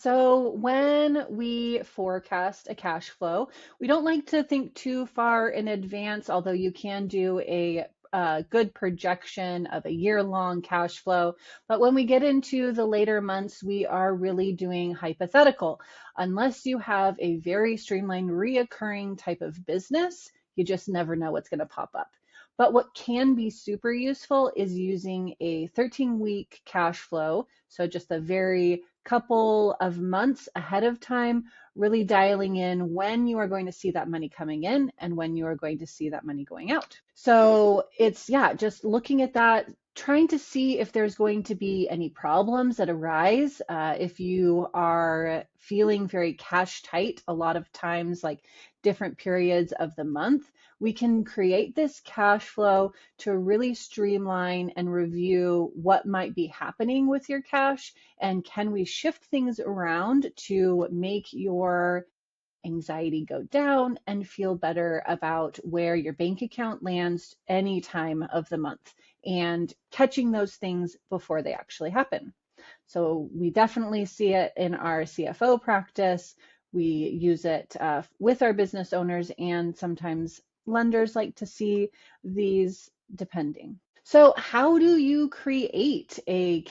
So when we forecast a cash flow, we don't like to think too far in advance, although you can do a good projection of a year-long cash flow. But when we get into the later months, we are really doing hypothetical. Unless you have a very streamlined, reoccurring type of business, you just never know what's going to pop up. But what can be super useful is using a 13-week cash flow. So just a very couple of months ahead of time, really dialing in when you are going to see that money coming in and when you are going to see that money going out. So it's, yeah, just looking at that, trying to see if there's going to be any problems that arise. If you are feeling very cash tight, a lot of times, like different periods of the month, we can create this cash flow to really streamline and review what might be happening with your cash, and can we shift things around to make your anxiety go down and feel better about where your bank account lands any time of the month, and catching those things before they actually happen. So we definitely see it in our CFO practice. We use it with our business owners, and sometimes lenders like to see these depending. So how do you create a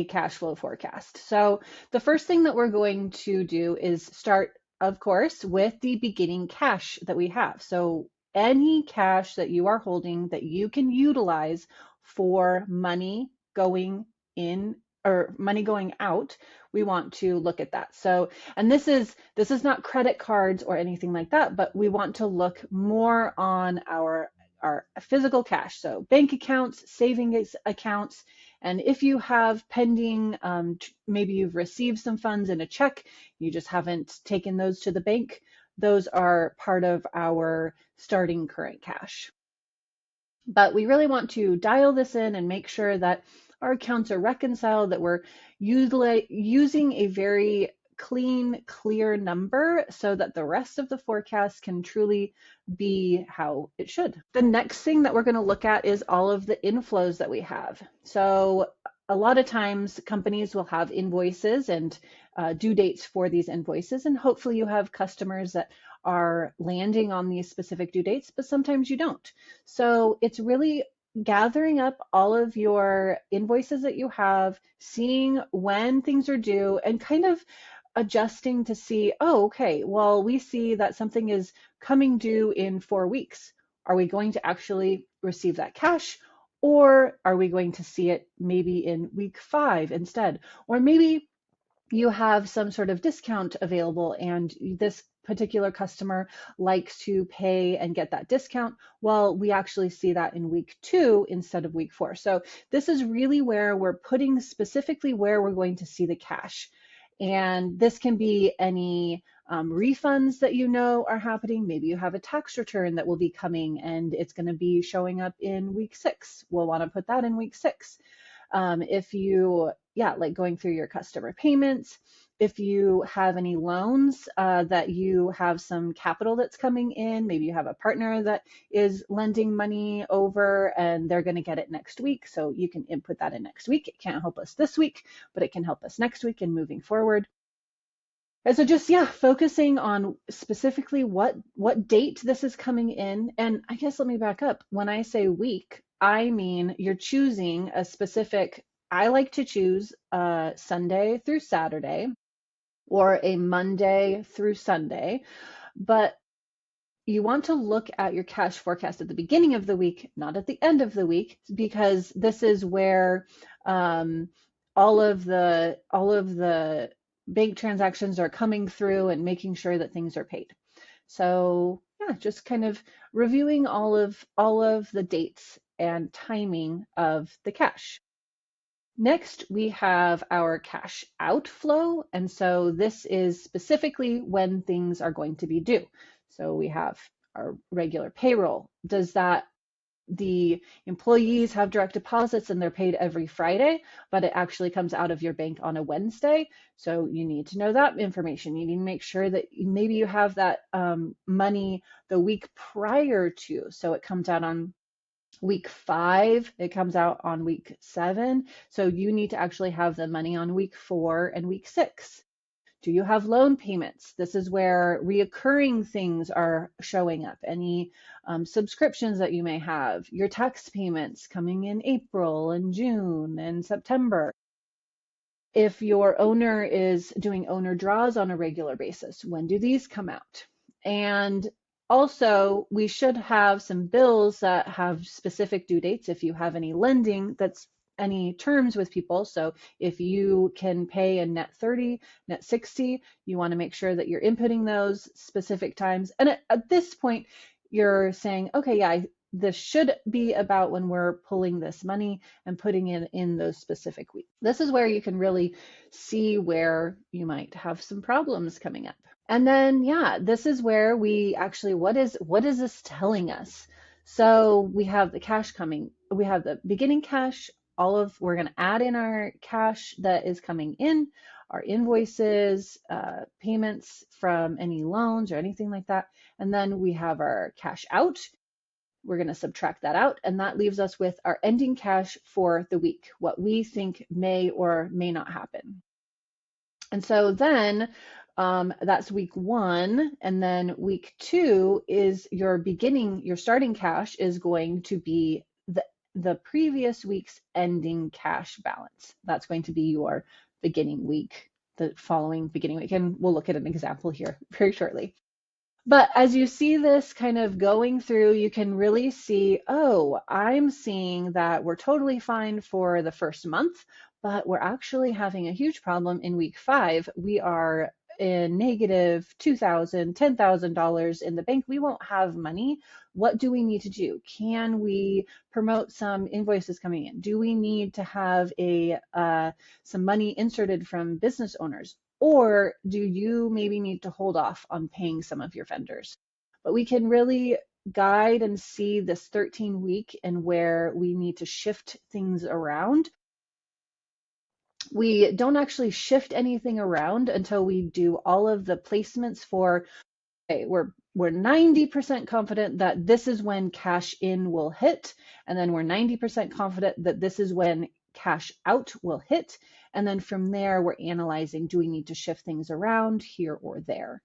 cash flow forecast? So the first thing that we're going to do is start, of course, with the beginning cash that we have. So any cash that you are holding that you can utilize for money going in or money going out, we want to look at that. So, and this is not credit cards or anything like that, but we want to look more on our physical cash. So bank accounts, savings accounts, and if you have pending, maybe you've received some funds in a check, you just haven't taken those to the bank, those are part of our starting current cash. But we really want to dial this in and make sure that our accounts are reconciled, that we're using a very clean, clear number so that the rest of the forecast can truly be how it should. The next thing that we're going to look at is all of the inflows that we have. So a lot of times companies will have invoices and due dates for these invoices, and hopefully you have customers that are landing on these specific due dates, but sometimes you don't. So it's really gathering up all of your invoices that you have, seeing when things are due, and kind of adjusting to see, oh, okay, well, we see that something is coming due in 4 weeks. Are we going to actually receive that cash? Or are we going to see it maybe in week 5 instead? Or maybe you have some sort of discount available and this particular customer likes to pay and get that discount. Well, we actually see that in week 2 instead of week 4. So this is really where we're putting specifically where we're going to see the cash. And this can be any refunds that you know are happening. Maybe you have a tax return that will be coming and it's going to be showing up in week 6. We'll want to put that in week 6. If you, yeah, like going through your customer payments, if you have any loans that you have some capital that's coming in, maybe you have a partner that is lending money over and they're going to get it next week. So you can input that in next week. It can't help us this week, but it can help us next week and moving forward. And so just, yeah, focusing on specifically what date this is coming in. And I guess let me back up. When I say week, I mean you're choosing a specific, I like to choose Sunday through Saturday or a Monday through Sunday, but you want to look at your cash forecast at the beginning of the week, not at the end of the week, because this is where all of the bank transactions are coming through and making sure that things are paid. So yeah, just kind of reviewing all of the dates and timing of the cash. Next, we have our cash outflow. And so this is specifically when things are going to be due. So we have our regular payroll. Does that the employees have direct deposits and they're paid every Friday, but it actually comes out of your bank on a Wednesday? So you need to know that information. You need to make sure that maybe you have that money the week prior to. So it comes out on week 5, it comes out on week 7. So you need to actually have the money on week 4 and week 6. Do you have loan payments? This is where reoccurring things are showing up. Any subscriptions that you may have, your tax payments coming in April and June and September. If your owner is doing owner draws on a regular basis, when do these come out? And also, we should have some bills that have specific due dates if you have any lending that's any terms with people. So if you can pay a net 30, net 60, you want to make sure that you're inputting those specific times. And at this point, you're saying, okay, yeah, this should be about when we're pulling this money and putting it in those specific weeks. This is where you can really see where you might have some problems coming up. And then, yeah, this is where we actually, what is this telling us? So we have the cash coming, we have the beginning cash, we're going to add in our cash that is coming in, our invoices, payments from any loans or anything like that. And then we have our cash out. We're going to subtract that out, and that leaves us with our ending cash for the week, what we think may or may not happen. And so then that's week 1, and then week 2 is your starting cash is going to be the previous week's ending cash balance. That's going to be your beginning week, the following beginning week, and we'll look at an example here very shortly. But as you see this kind of going through, you can really see, oh, I'm seeing that we're totally fine for the first month, but we're actually having a huge problem in week 5. We are in negative $2,000, $10,000 in the bank. We won't have money. What do we need to do? Can we promote some invoices coming in? Do we need to have some money inserted from business owners? Or do you maybe need to hold off on paying some of your vendors? But we can really guide and see this 13-week and where we need to shift things around. We don't actually shift anything around until we do all of the placements for, okay, we're 90% confident that this is when cash in will hit, and then we're 90% confident that this is when cash out will hit. And then from there, we're analyzing, do we need to shift things around here or there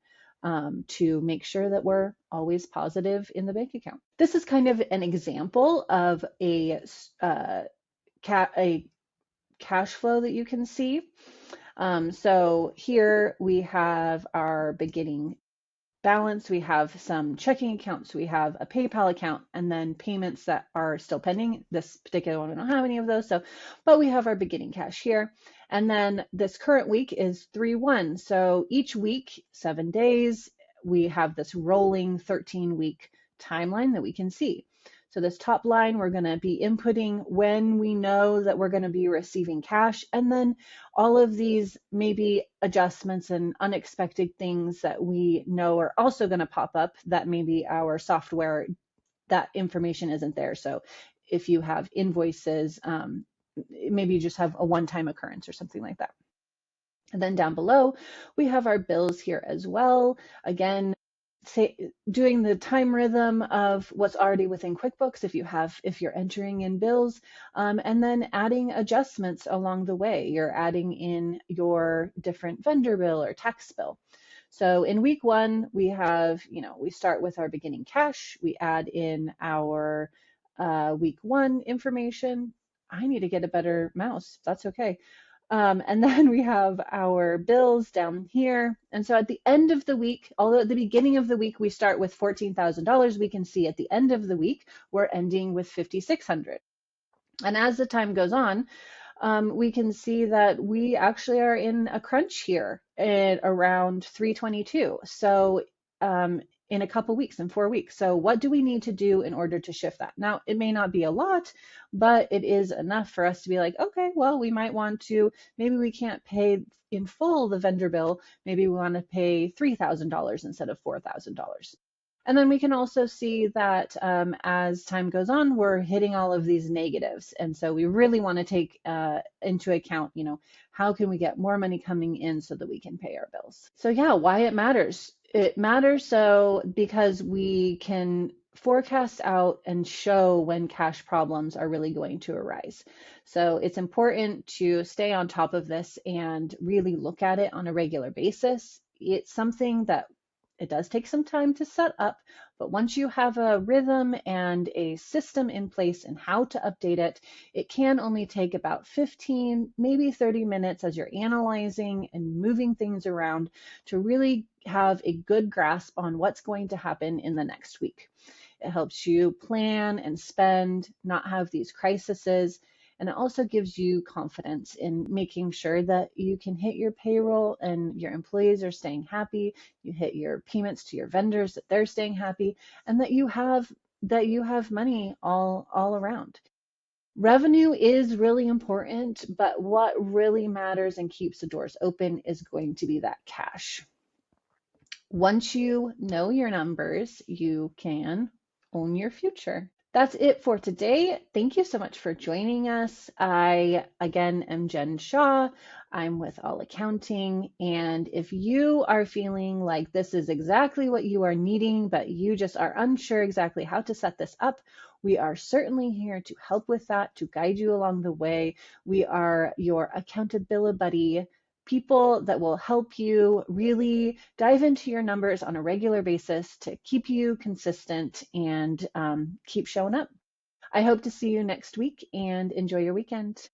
to make sure that we're always positive in the bank account. This is kind of an example of a cash flow that you can see. So here we have our beginning balance, we have some checking accounts, we have a PayPal account, and then payments that are still pending. This particular one, we don't have any of those, but we have our beginning cash here. And then this current week is 3/1. So each week, 7 days, we have this rolling 13-week timeline that we can see. So this top line, we're going to be inputting when we know that we're going to be receiving cash. And then all of these maybe adjustments and unexpected things that we know are also going to pop up that maybe our software, that information isn't there. So if you have invoices, maybe you just have a one-time occurrence or something like that. And then down below, we have our bills here as well. Again, doing the time rhythm of what's already within QuickBooks if you're entering in bills, and then adding adjustments along the way. You're adding in your different vendor bill or tax bill. So in week 1, we have, we start with our beginning cash. We add in our week 1 information. I need to get a better mouse. That's okay. And then we have our bills down here. And so at the end of the week, although at the beginning of the week, we start with $14,000, we can see at the end of the week, we're ending with $5,600. And as the time goes on, we can see that we actually are in a crunch here at around 322. So in a couple weeks, in 4 weeks. So what do we need to do in order to shift that? Now, it may not be a lot, but it is enough for us to be like, okay, well, we might want to, maybe we can't pay in full the vendor bill. Maybe we want to pay $3,000 instead of $4,000. And then we can also see that as time goes on, we're hitting all of these negatives. And so we really want to take into account, how can we get more money coming in so that we can pay our bills? So yeah, why it matters. It matters because we can forecast out and show when cash problems are really going to arise. So it's important to stay on top of this and really look at it on a regular basis. It's something that it does take some time to set up, but once you have a rhythm and a system in place and how to update it, it can only take about 15, maybe 30 minutes as you're analyzing and moving things around to really have a good grasp on what's going to happen in the next week. It helps you plan and spend, not have these crises. And it also gives you confidence in making sure that you can hit your payroll and your employees are staying happy. You hit your payments to your vendors that they're staying happy, and that you have money all around. Revenue is really important, but what really matters and keeps the doors open is going to be that cash. Once you know your numbers, you can own your future. That's it for today. Thank you so much for joining us. I, again, am Jen Shaw. I'm with All Accounting. And if you are feeling like this is exactly what you are needing, but you just are unsure exactly how to set this up, we are certainly here to help with that, to guide you along the way. We are your accountability buddy, people that will help you really dive into your numbers on a regular basis to keep you consistent and keep showing up. I hope to see you next week and enjoy your weekend.